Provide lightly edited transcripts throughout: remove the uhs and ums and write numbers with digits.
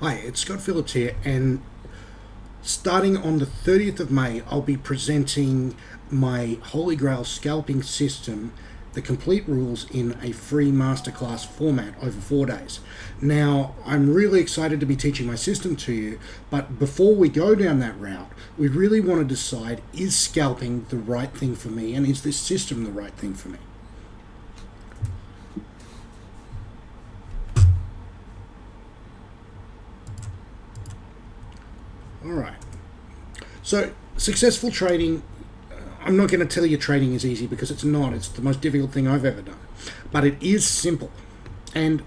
Hi, it's Scott Phillips here, and starting on the 30th of May, I'll be presenting my Holy Grail scalping system, the complete rules, in a free masterclass format over 4 days. Now, I'm really excited to be teaching my system to you, but before we go down that route, we really want to decide, is scalping the right thing for me, and is this system the right thing for me? All right. So, successful trading, I'm not going to tell you trading is easy because it's not. It's the most difficult thing I've ever done. But it is simple. And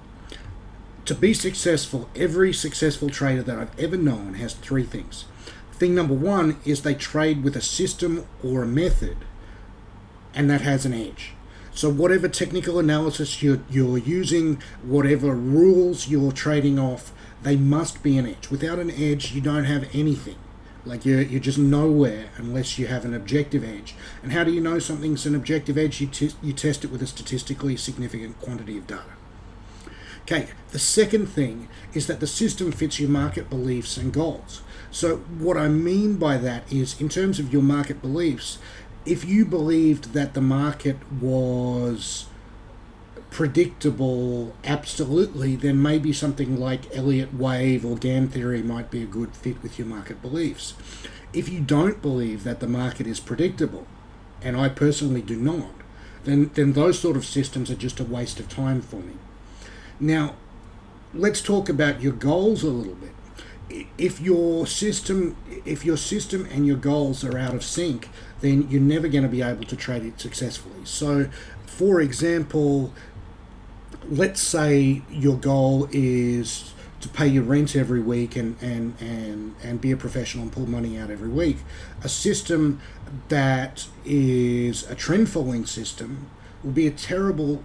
to be successful, every successful trader that I've ever known has three things. Thing number one is they trade with a system or a method, and that has an edge. So whatever technical analysis you're using, whatever rules you're trading off, they must be an edge. Without an edge, you don't have anything. Like you're just nowhere unless you have an objective edge. And how do you know something's an objective edge? You test it with a statistically significant quantity of data. Okay, the second thing is that the system fits your market beliefs and goals. So what I mean by that is, in terms of your market beliefs, if you believed that the market was predictable absolutely, then maybe something like Elliott wave or Gann theory might be a good fit with your market beliefs. If you don't believe that the market is predictable, and I personally do not, then those sort of systems are just a waste of time for me. Now, let's talk about your goals a little bit. If your system and your goals are out of sync, then you're never going to be able to trade it successfully. So, for example, let's say your goal is to pay your rent every week and be a professional and pull money out every week. A system that is a trend following system will be a terrible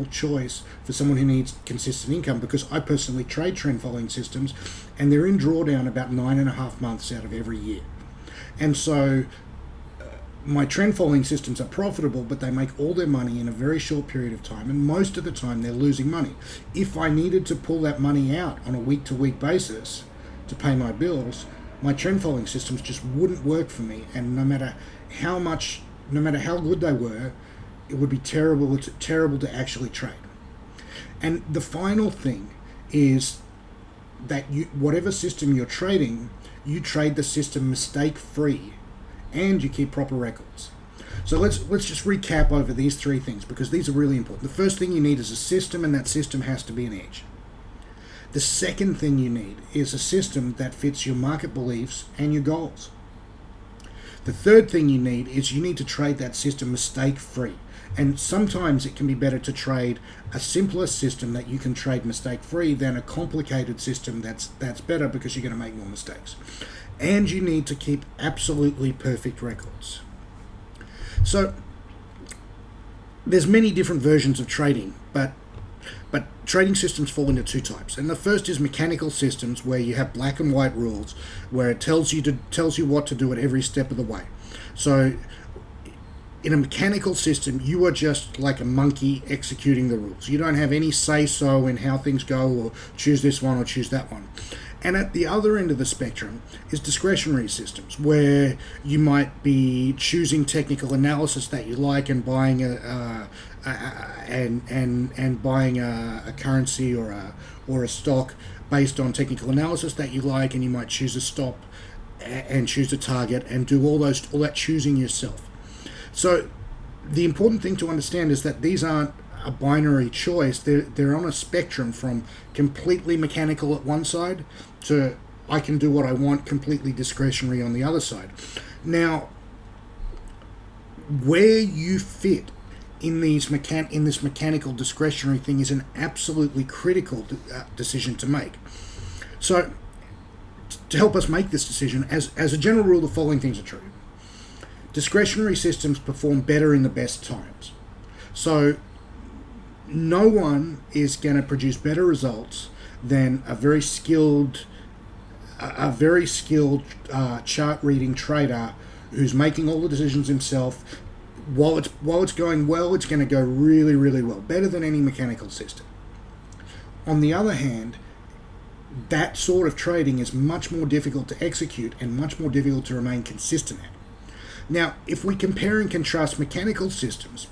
choice for someone who needs consistent income, because I personally trade trend following systems and they're in drawdown about 9.5 months out of every year. And so my trend following systems are profitable, but they make all their money in a very short period of time, and most of the time they're losing money. If I needed to pull that money out on a week-to-week basis to pay my bills, my trend following systems just wouldn't work for me, and no matter how good they were, it would be terrible to actually trade. And the final thing is that whatever system you're trading, you trade the system mistake-free, and you keep proper records. So let's just recap over these three things, because these are really important. The first thing you need is a system, and that system has to be an edge. The second thing you need is a system that fits your market beliefs and your goals. The third thing you need is you need to trade that system mistake-free. And sometimes it can be better to trade a simpler system that you can trade mistake-free than a complicated system that's better, because you're going to make more mistakes. And you need to keep absolutely perfect records. So there's many different versions of trading, but trading systems fall into two types. And the first is mechanical systems, where you have black and white rules, where it tells you what to do at every step of the way. So in a mechanical system, you are just like a monkey executing the rules. You don't have any say-so in how things go, or choose this one or choose that one. And at the other end of the spectrum is discretionary systems, where you might be choosing technical analysis that you like and buying buying a currency or a stock based on technical analysis that you like, and you might choose a stop and choose a target and do all that choosing yourself. So the important thing to understand is that these aren't a binary choice. They're on a spectrum from completely mechanical at one side to I can do what I want, completely discretionary on the other side. Now, where you fit in this mechanical discretionary thing is an absolutely critical decision to make. So to help us make this decision, as a general rule, the following things are true. Discretionary systems perform better in the best times. So no one is going to produce better results than a very skilled chart reading trader who's making all the decisions himself. While it's going well, it's going to go really, really well, better than any mechanical system. On the other hand, that sort of trading is much more difficult to execute and much more difficult to remain consistent at. Now, if we compare and contrast mechanical systems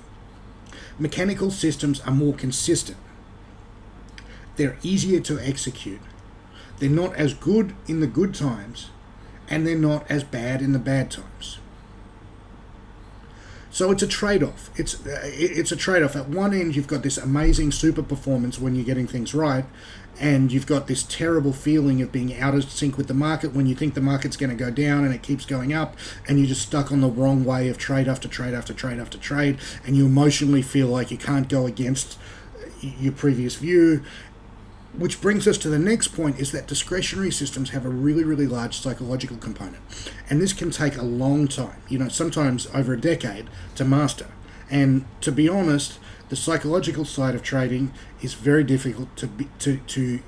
are more consistent. They're easier to execute. They're not as good in the good times, and they're not as bad in the bad times. So it's a trade-off. It's a trade-off. At one end, you've got this amazing super performance when you're getting things right, and you've got this terrible feeling of being out of sync with the market when you think the market's going to go down and it keeps going up, and you're just stuck on the wrong way of trade after trade after trade after trade, and you emotionally feel like you can't go against your previous view. Which brings us to the next point, is that discretionary systems have a really, really large psychological component. And this can take a long time, sometimes over a decade to master. And to be honest, the psychological side of trading is very difficult to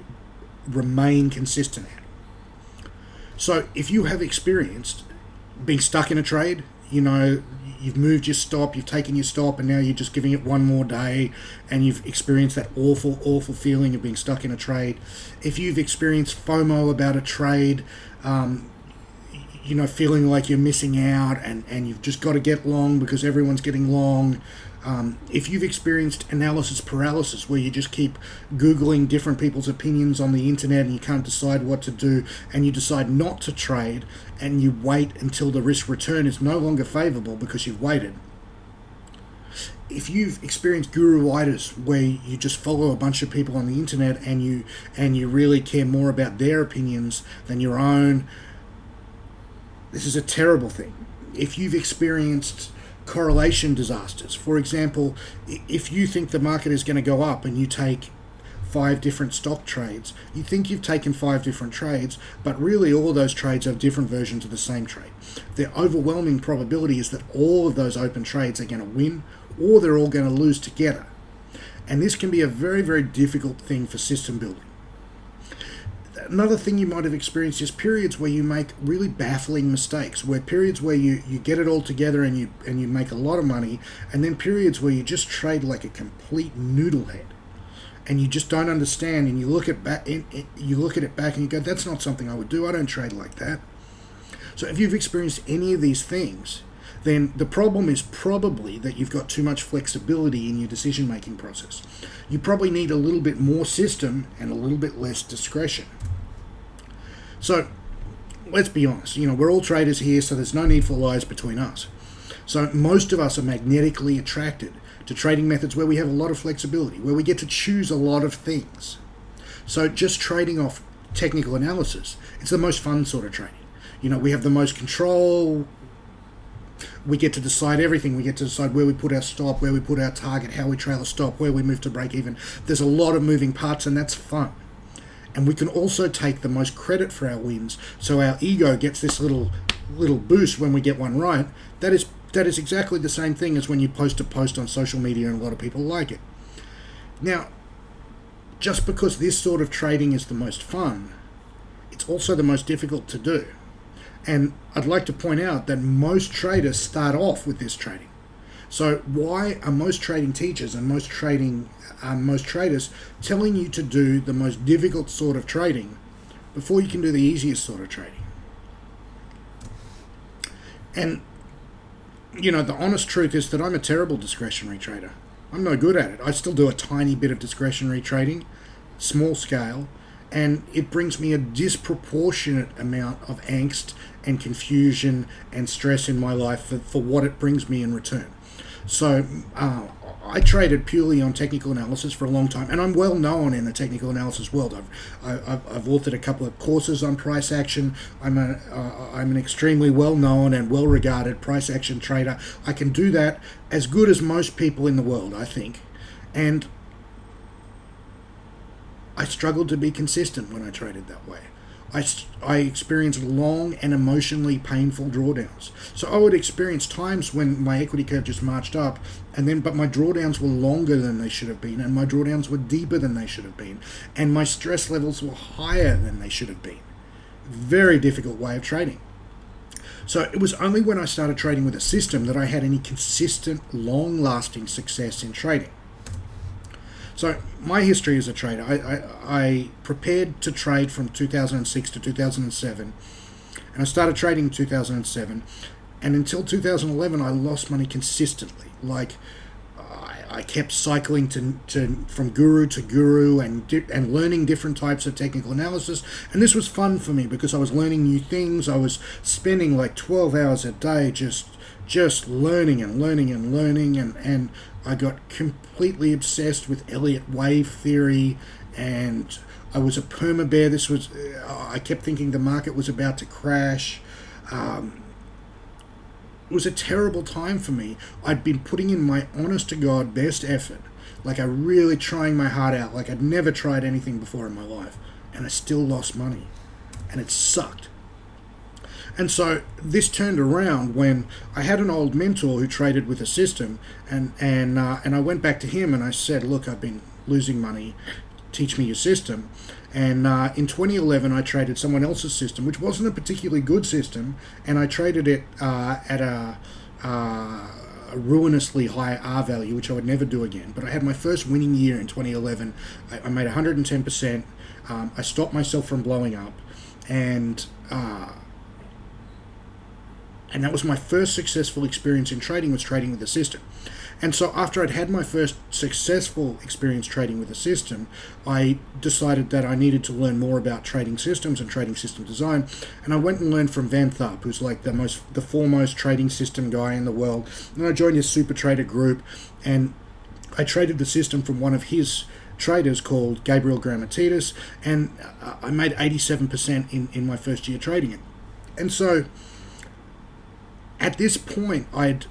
remain consistent at. So if you have experienced being stuck in a trade, you've moved your stop, you've taken your stop, and now you're just giving it one more day, and you've experienced that awful, awful feeling of being stuck in a trade. If you've experienced FOMO about a trade, feeling like you're missing out, and you've just got to get long because everyone's getting long. If you've experienced analysis paralysis, where you just keep Googling different people's opinions on the internet and you can't decide what to do, and you decide not to trade, and you wait until the risk return is no longer favorable because you've waited. If you've experienced guru-itis, where you just follow a bunch of people on the internet and you really care more about their opinions than your own, this is a terrible thing. If you've experienced correlation disasters, for example, if you think the market is going to go up and you take 5 different stock trades, you think you've taken 5 different trades, but really all of those trades are different versions of the same trade. The overwhelming probability is that all of those open trades are going to win, or they're all going to lose together. And this can be a very, very difficult thing for system building. Another thing you might have experienced is periods where you make really baffling mistakes, periods where you get it all together and you make a lot of money, and then periods where you just trade like a complete noodlehead, and you just don't understand, and you look at it back and you go, that's not something I would do. I don't trade like that. So if you've experienced any of these things, then the problem is probably that you've got too much flexibility in your decision-making process. You probably need a little bit more system and a little bit less discretion. So let's be honest, we're all traders here, so there's no need for lies between us. So most of us are magnetically attracted to trading methods where we have a lot of flexibility, where we get to choose a lot of things. So just trading off technical analysis, it's the most fun sort of trading. We have the most control. We get to decide everything. We get to decide where we put our stop, where we put our target, how we trail a stop, where we move to break even. There's a lot of moving parts, and that's fun. And we can also take the most credit for our wins, so our ego gets this little boost when we get one right. That is exactly the same thing as when you post a post on social media and a lot of people like it. Now, just because this sort of trading is the most fun, it's also the most difficult to do. And I'd like to point out that most traders start off with this trading. So why are most trading teachers and most traders telling you to do the most difficult sort of trading before you can do the easiest sort of trading? And, the honest truth is that I'm a terrible discretionary trader. I'm no good at it. I still do a tiny bit of discretionary trading, small scale, and it brings me a disproportionate amount of angst and confusion and stress in my life for what it brings me in return. So I traded purely on technical analysis for a long time, and I'm well known in the technical analysis world. I've authored a couple of courses on price action. I'm an extremely well known and well regarded price action trader. I can do that as good as most people in the world, I think, and I struggled to be consistent when I traded that way. I experienced long and emotionally painful drawdowns. So I would experience times when my equity curve just marched up, but my drawdowns were longer than they should have been, and my drawdowns were deeper than they should have been, and my stress levels were higher than they should have been. Very difficult way of trading. So it was only when I started trading with a system that I had any consistent, long-lasting success in trading. So my history as a trader, I prepared to trade from 2006 to 2007, and I started trading in 2007, and until 2011 I lost money consistently. Like I kept cycling from guru to guru and learning different types of technical analysis, and this was fun for me because I was learning new things. I was spending like 12 hours a day just learning and learning and learning, and I got completely obsessed with Elliott wave theory, and I was a perma bear. I kept thinking the market was about to crash. It was a terrible time for me. I'd been putting in my honest to God best effort, like I really trying my heart out, like I'd never tried anything before in my life, and I still lost money, and it sucked. And so this turned around when I had an old mentor who traded with a system, and I went back to him and I said, look, I've been losing money, teach me your system. And in 2011 I traded someone else's system, which wasn't a particularly good system, and I traded it at a ruinously high R value, which I would never do again. But I had my first winning year in 2011. I made 110%. I stopped myself from blowing up, and that was my first successful experience in trading, was trading with a system. And so after I'd had my first successful experience trading with a system, I decided that I needed to learn more about trading systems and trading system design. And I went and learned from Van Tharp, who's like the foremost trading system guy in the world. And I joined his super trader group, and I traded the system from one of his traders called Gabriel Grammatidis, and I made 87% in my first year trading it. And so at this point, I'd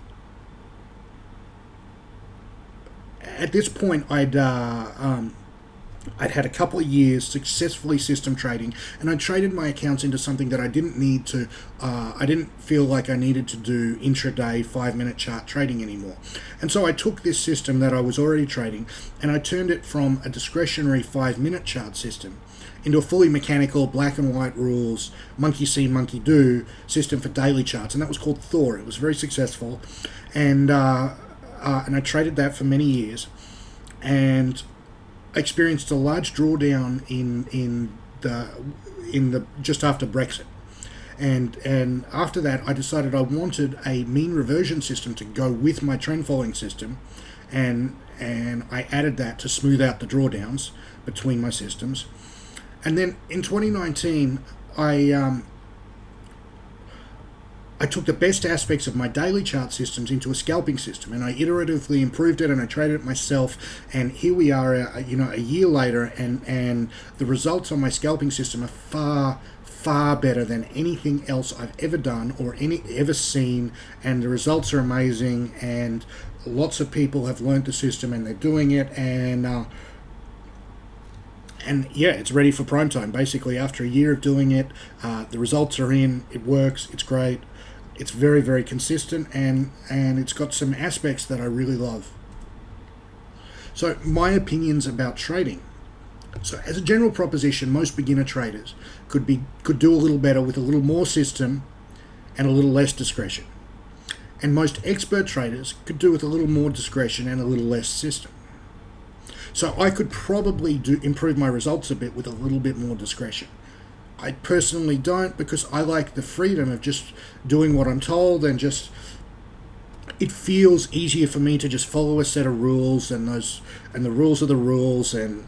had a couple of years successfully system trading, and I traded my accounts into something that I didn't need to. I didn't feel like I needed to do intraday 5-minute chart trading anymore. And so I took this system that I was already trading, and I turned it from a discretionary 5-minute chart system into a fully mechanical, black and white rules, monkey see, monkey do system for daily charts, and that was called Thor. It was very successful, and I traded that for many years, and I experienced a large drawdown in the just after Brexit, and after that I decided I wanted a mean reversion system to go with my trend following system, and I added that to smooth out the drawdowns between my systems. And then in 2019 I took the best aspects of my daily chart systems into a scalping system, and I iteratively improved it, and I traded it myself. And here we are, a year later, and the results on my scalping system are far better than anything else I've ever done or ever seen. And the results are amazing, and lots of people have learned the system and they're doing it, and yeah, it's ready for prime time. Basically, after a year of doing it, the results are in. It works. It's great. It's very, very consistent, and it's got some aspects that I really love. So my opinions about trading. So as a general proposition, most beginner traders could do a little better with a little more system and a little less discretion. And most expert traders could do with a little more discretion and a little less system. So I could probably improve my results a bit with a little bit more discretion. I personally don't, because I like the freedom of just doing what I'm told, and it feels easier for me to just follow a set of rules, and the rules are the rules, and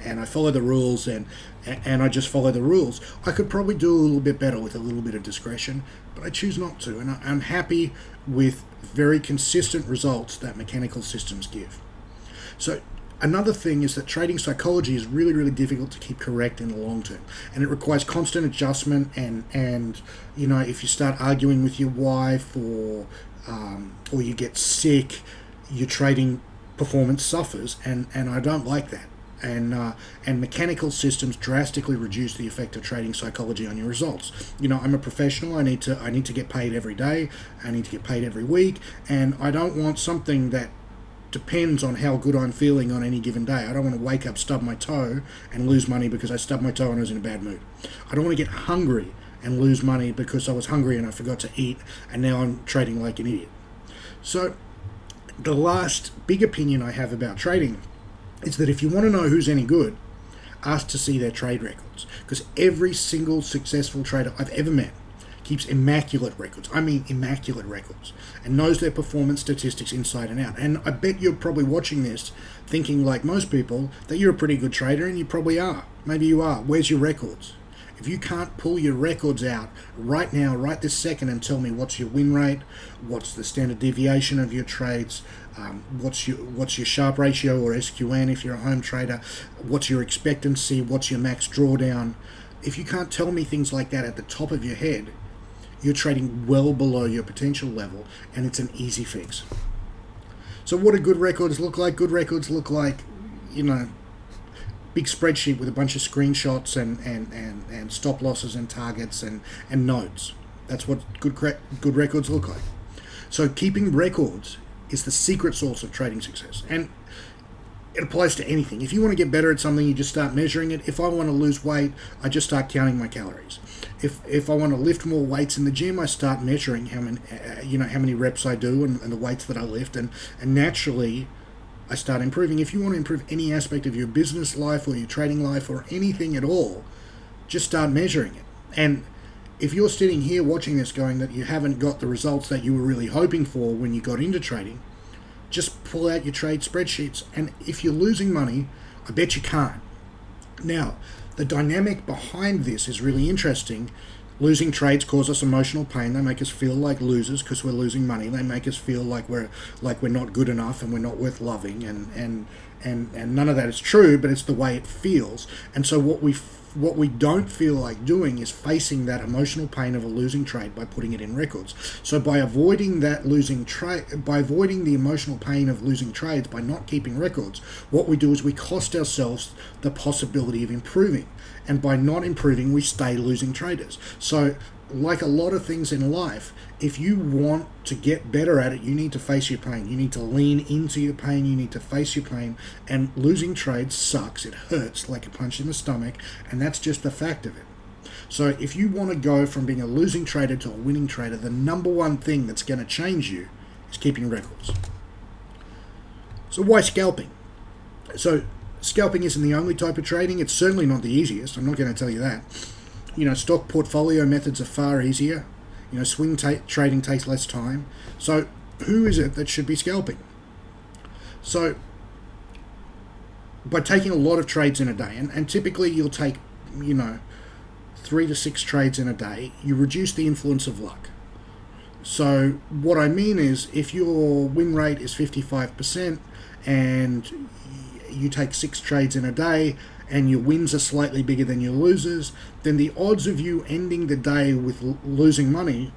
I follow the rules, and I just follow the rules. I could probably do a little bit better with a little bit of discretion, but I choose not to, and I'm happy with very consistent results that mechanical systems give. So another thing is that trading psychology is really, really difficult to keep correct in the long term, and it requires constant adjustment, and if you start arguing with your wife or you get sick, your trading performance suffers, and I don't like that. And mechanical systems drastically reduce the effect of trading psychology on your results. I'm a professional. I need to get paid every day. I need to get paid every week, and I don't want something that depends on how good I'm feeling on any given day. I don't want to wake up, stub my toe, and lose money because I stubbed my toe and I was in a bad mood. I don't want to get hungry and lose money because I was hungry and I forgot to eat, and now I'm trading like an idiot. So the last big opinion I have about trading is that if you want to know who's any good, ask to see their trade records. Because every single successful trader I've ever met keeps immaculate records. I mean immaculate records. And knows their performance statistics inside and out. And I bet you're probably watching this thinking, like most people, that you're a pretty good trader, and you probably are. Maybe you are. Where's your records? If you can't pull your records out right now, right this second, and tell me what's your win rate, what's the standard deviation of your trades, what's your Sharpe ratio or SQN if you're a home trader, what's your expectancy, what's your max drawdown. If you can't tell me things like that at the top of your head, you're trading well below your potential level, and it's an easy fix. So what do good records look like? Good records look like, big spreadsheet with a bunch of screenshots and stop losses and targets and notes. That's what good records look like. So keeping records is the secret sauce of trading success. And it applies to anything. If you want to get better at something, you just start measuring it. If I want to lose weight, I just start counting my calories. If I want to lift more weights in the gym, I start measuring how many reps I do and the weights that I lift, and naturally I start improving. If you want to improve any aspect of your business life or your trading life or anything at all, just start measuring it. And if you're sitting here watching this going that you haven't got the results that you were really hoping for when you got into trading, just pull out your trade spreadsheets. And if you're losing money, I bet you can't. Now, the dynamic behind this is really interesting. Losing trades cause us emotional pain. They make us feel like losers because we're losing money. They make us feel like we're not good enough and we're not worth loving. And none of that is true, but it's the way it feels. And so what we don't feel like doing is facing that emotional pain of a losing trade by putting it in records. So by avoiding that by avoiding the emotional pain of losing trades, by not keeping records, what we do is we cost ourselves the possibility of improving. And by not improving, we stay losing traders. So like a lot of things in life, if you want to get better at it, you need to face your pain. You need to lean into your pain. You need to face your pain. And losing trades sucks. It hurts like a punch in the stomach. And that's just the fact of it. So if you want to go from being a losing trader to a winning trader, the number one thing that's going to change you is keeping records. So why scalping? So scalping isn't the only type of trading. It's certainly not the easiest. I'm not going to tell you that. Stock portfolio methods are far easier. Swing trading takes less time. So who is it that should be scalping? So by taking a lot of trades in a day, and typically you'll take, 3 to 6 trades in a day, you reduce the influence of luck. So what I mean is, if your win rate is 55% and you take 6 trades in a day and your wins are slightly bigger than your losers, then the odds of you ending the day with losing money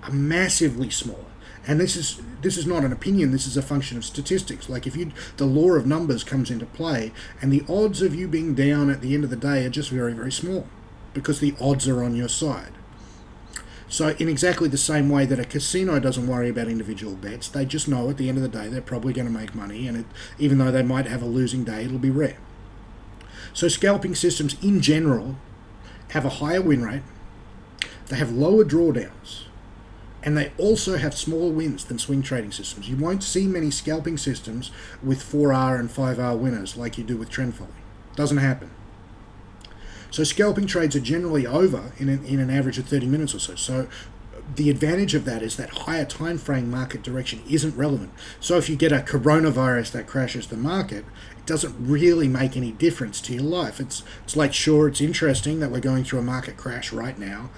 are massively smaller. And this is not an opinion, this is a function of statistics. Like the law of numbers comes into play, and the odds of you being down at the end of the day are just very, very small because the odds are on your side. So in exactly the same way that a casino doesn't worry about individual bets, they just know at the end of the day they're probably going to make money, and even though they might have a losing day, it'll be rare. So scalping systems in general have a higher win rate, they have lower drawdowns, and they also have smaller wins than swing trading systems. You won't see many scalping systems with 4R and 5R winners like you do with trend following. Doesn't happen. So scalping trades are generally over in an average of 30 minutes or so. So the advantage of that is that higher time frame market direction isn't relevant. So if you get a coronavirus that crashes the market, it doesn't really make any difference to your life. It's like, sure, it's interesting that we're going through a market crash right now,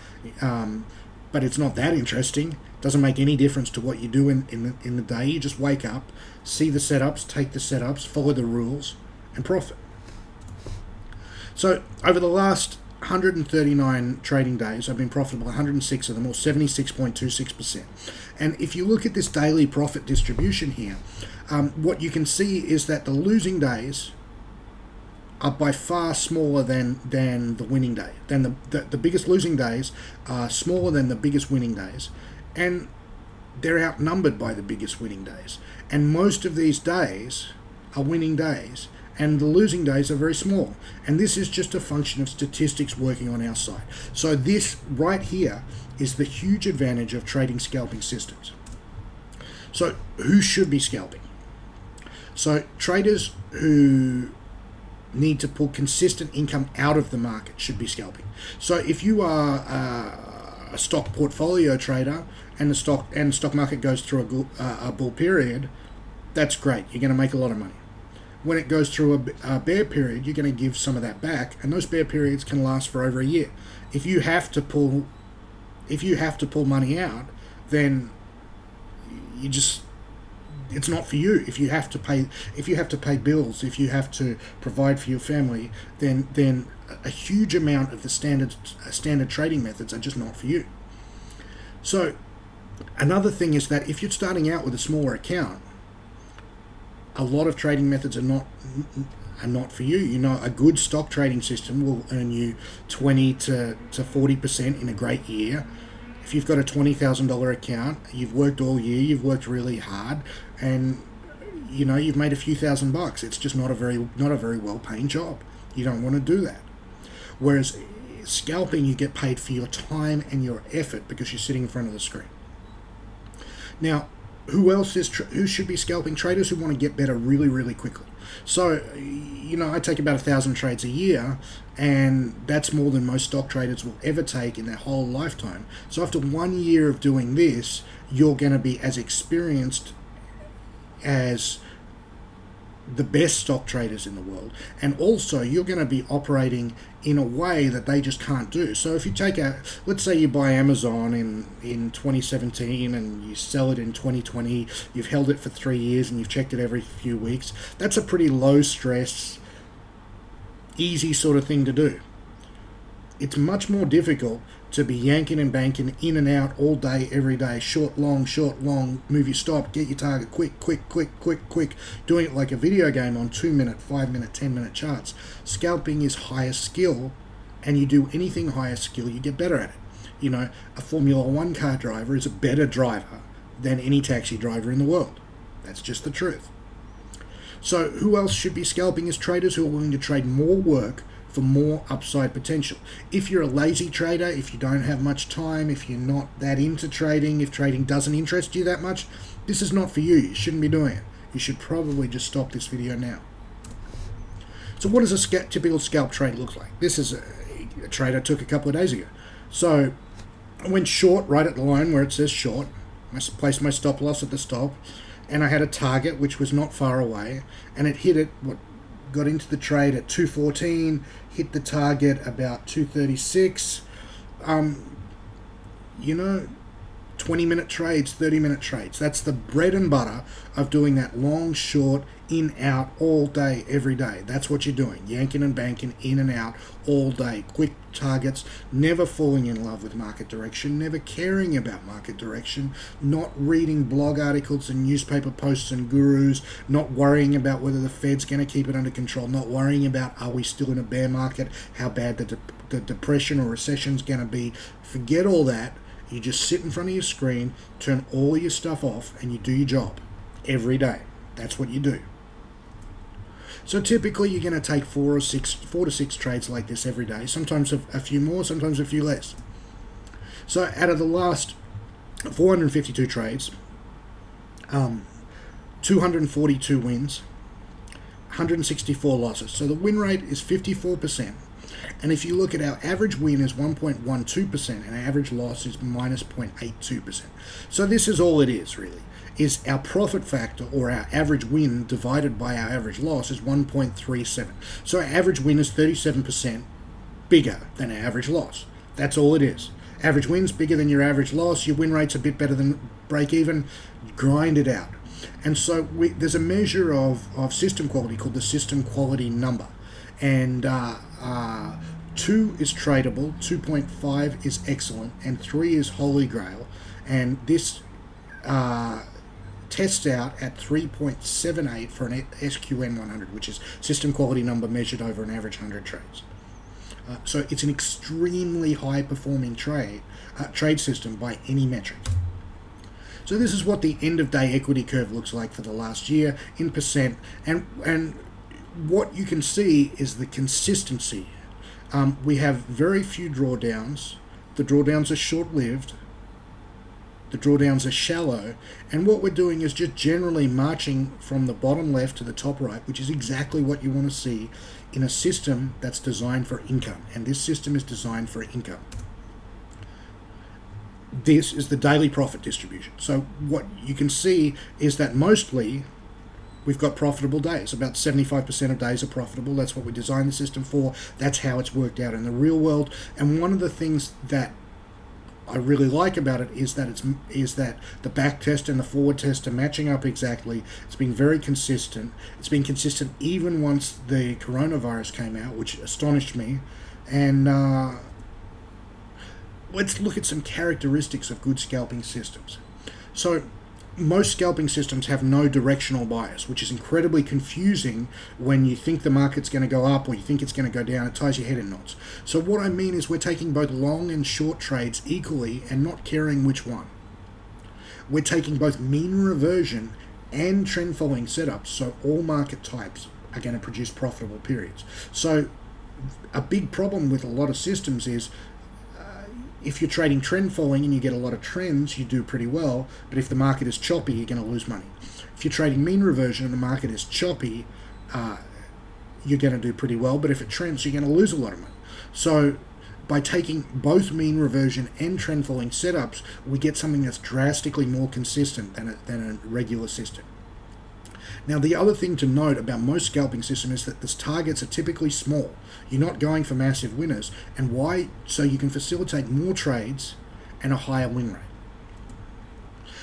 but it's not that interesting. It doesn't make any difference to what you do in the day. You just wake up, see the setups, take the setups, follow the rules, and profit. So over the last 139 trading days, I've been profitable 106 of them, or 76.26%. And if you look at this daily profit distribution here, what you can see is that the losing days are by far smaller than the winning day. Then the biggest losing days are smaller than the biggest winning days, and they're outnumbered by the biggest winning days. And most of these days are winning days, and the losing days are very small. And this is just a function of statistics working on our side. So this right here is the huge advantage of trading scalping systems. So who should be scalping? So traders who need to pull consistent income out of the market should be scalping. So if you are a stock portfolio trader and the stock market goes through a bull period, that's great. You're going to make a lot of money. When it goes through a bear period, you're going to give some of that back, and those bear periods can last for over a year. If you have to pull money out, then it's not for you. If you have to pay bills, if you have to provide for your family, then a huge amount of the standard trading methods are just not for you. So another thing is that if you're starting out with a smaller account, a lot of trading methods are not for you. You know, a good stock trading system will earn you 20 to 40% in a great year. If you've got a $20,000 account, you've worked all year, you've worked really hard, and you know you've made a few $1,000s. It's just not a very well-paying job. You don't want to do that. Whereas scalping, you get paid for your time and your effort because you're sitting in front of the screen. Now, who should be scalping? Traders who want to get better really, really quickly. So, you know, I take about 1,000 trades a year, and that's more than most stock traders will ever take in their whole lifetime. So after 1 year of doing this, you're going to be as experienced as the best stock traders in the world, and also you're going to be operating in a way that they just can't do. So if you take let's say you buy Amazon in 2017 and you sell it in 2020, you've held it for 3 years and you've checked it every few weeks, that's a pretty low stress, easy sort of thing to do. It's much more difficult to be yanking and banking in and out all day, every day, short, long, move your stop, get your target, quick, doing it like a video game on 2-minute, 5-minute, 10-minute charts. Scalping is higher skill, and you do anything higher skill, you get better at it. You know, a Formula 1 car driver is a better driver than any taxi driver in the world. That's just the truth. So who else should be scalping is traders who are willing to trade more work for more upside potential. If you're a lazy trader, if you don't have much time, if you're not that into trading, if trading doesn't interest you that much, this is not for you. You shouldn't be doing it. You should probably just stop this video now. So what does a typical scalp trade look like? This is a trade I took a couple of days ago. So I went short right at the line where it says short. I placed my stop loss at the stop, and I had a target which was not far away, and it hit it, got into the trade at 214, hit the target about 236. You know, 20-minute trades, 30-minute trades. That's the bread and butter of doing that long, short, in, out, all day, every day. That's what you're doing. Yanking and banking, in and out, all day. Quick targets, never falling in love with market direction, never caring about market direction, not reading blog articles and newspaper posts and gurus, not worrying about whether the Fed's going to keep it under control, not worrying about are we still in a bear market, how bad the depression or recession's going to be. Forget all that. You just sit in front of your screen, turn all your stuff off, and you do your job every day. That's what you do. So typically you're going to take 4 to 6 trades like this every day, sometimes a few more, sometimes a few less. So out of the last 452 trades, 242 wins, 164 losses. So the win rate is 54%. And if you look at our average win is 1.12% and our average loss is minus 0.82%. So this is all it is really, is our profit factor, or our average win divided by our average loss, is 1.37. So our average win is 37% bigger than our average loss. That's all it is. Average win's bigger than your average loss. Your win rate's a bit better than break even. Grind it out. And so there's a measure of system quality called the system quality number. And 2 is tradable, 2.5 is excellent, and 3 is holy grail. And this tests out at 3.78 for an SQN 100, which is system quality number measured over an average 100 trades. So it's an extremely high performing trade system by any metric. So this is what the end of day equity curve looks like for the last year in percent, and what you can see is the consistency. We have very few drawdowns. The drawdowns are short-lived. The drawdowns are shallow, and what we're doing is just generally marching from the bottom left to the top right, which is exactly what you want to see in a system that's designed for income. And this system is designed for income. This is the daily profit distribution. So what you can see is that mostly we've got profitable days. About 75% of days are profitable. That's what we designed the system for. That's how it's worked out in the real world. And one of the things that I really like about it is that the back test and the forward test are matching up exactly. It's been very consistent. It's been consistent even once the coronavirus came out, which astonished me. And let's look at some characteristics of good scalping systems. So most scalping systems have no directional bias, which is incredibly confusing when you think the market's going to go up or you think it's going to go down. It ties your head in knots. So what I mean is we're taking both long and short trades equally and not caring which one. We're taking both mean reversion and trend following setups, so all market types are going to produce profitable periods. So a big problem with a lot of systems is if you're trading trend following and you get a lot of trends, you do pretty well. But if the market is choppy, you're going to lose money. If you're trading mean reversion and the market is choppy, you're going to do pretty well. But if it trends, you're going to lose a lot of money. So by taking both mean reversion and trend following setups, we get something that's drastically more consistent than a regular system. Now, the other thing to note about most scalping systems is that the targets are typically small. You're not going for massive winners. And why? So you can facilitate more trades and a higher win rate.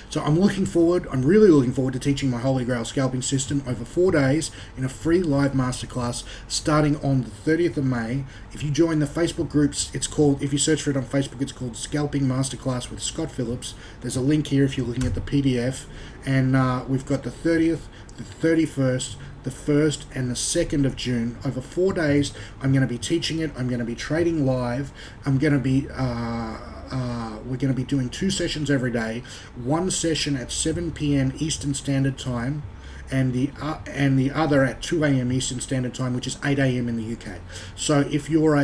So I'm really looking forward to teaching my Holy Grail scalping system over 4 days in a free live masterclass starting on the 30th of May. If you join the Facebook groups, if you search for it on Facebook, it's called Scalping Masterclass with Scott Phillips. There's a link here if you're looking at the PDF. And we've got the 30th, the 31st, the 1st and the 2nd of June. Over 4 days, I'm going to be teaching it. I'm going to be trading live. We're going to be doing 2 sessions every day. One session at 7 p.m. Eastern Standard Time, and the other at 2 a.m. Eastern Standard Time, which is 8 a.m. in the UK. So if you're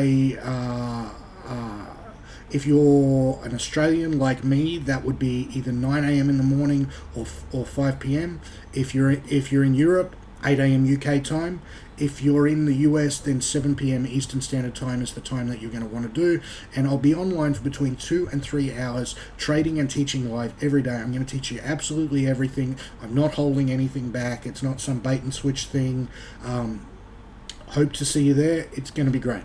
an Australian like me, that would be either 9 a.m. in the morning or 5 p.m. If you're in Europe, 8 a.m. UK time. If you're in the US, then 7 p.m. Eastern Standard Time is the time that you're going to want to do. And I'll be online for between 2 and 3 hours, trading and teaching live every day. I'm going to teach you absolutely everything. I'm not holding anything back. It's not some bait and switch thing. Hope to see you there. It's going to be great.